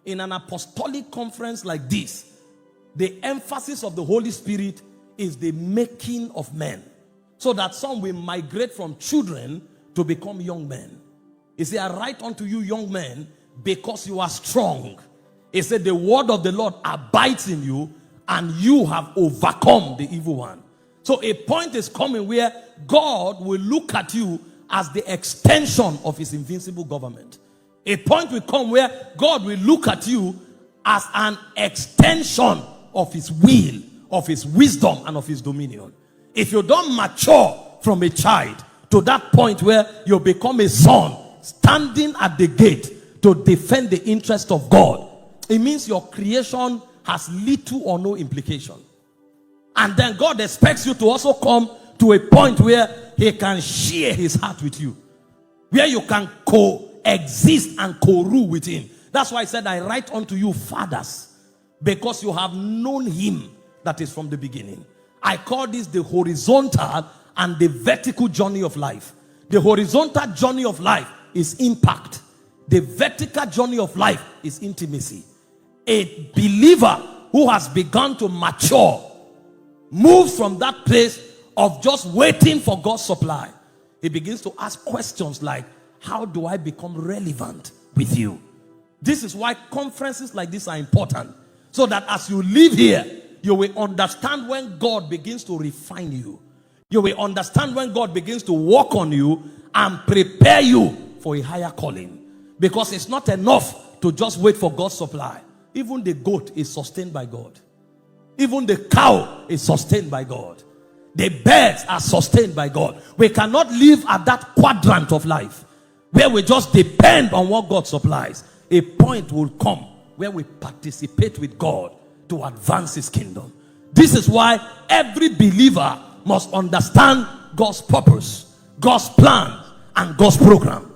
In an apostolic conference like this, the emphasis of the Holy Spirit is the making of men, so that some will migrate from children to become young men. He said, I write unto you, young men, because you are strong. He said, the word of the Lord abides in you, and you have overcome the evil one. So a point is coming where God will look at you as the extension of his invincible government. A point will come where God will look at you as an extension of his will, of his wisdom, and of his dominion. If you don't mature from a child to that point where you become a son standing at the gate to defend the interest of God, it means your creation has little or no implication. And then God expects you to also come to a point where he can share his heart with you, where you can coexist and co-rule with him. That's why I said, I write unto you, fathers, because you have known him that is from the beginning. I call this the horizontal and the vertical journey of life. The horizontal journey of life is impact. The vertical journey of life is intimacy. A believer who has begun to mature moves from that place of just waiting for God's supply. He begins to ask questions like, how do I become relevant with you? This is why conferences like this are important. So that as you live here, you will understand when God begins to refine you. You will understand when God begins to work on you and prepare you for a higher calling. Because it's not enough to just wait for God's supply. Even the goat is sustained by God. Even the cow is sustained by God. The birds are sustained by God. We cannot live at that quadrant of life where we just depend on what God supplies. A point will come where we participate with God to advance his kingdom. This is why every believer must understand God's purpose, God's plan, and God's program.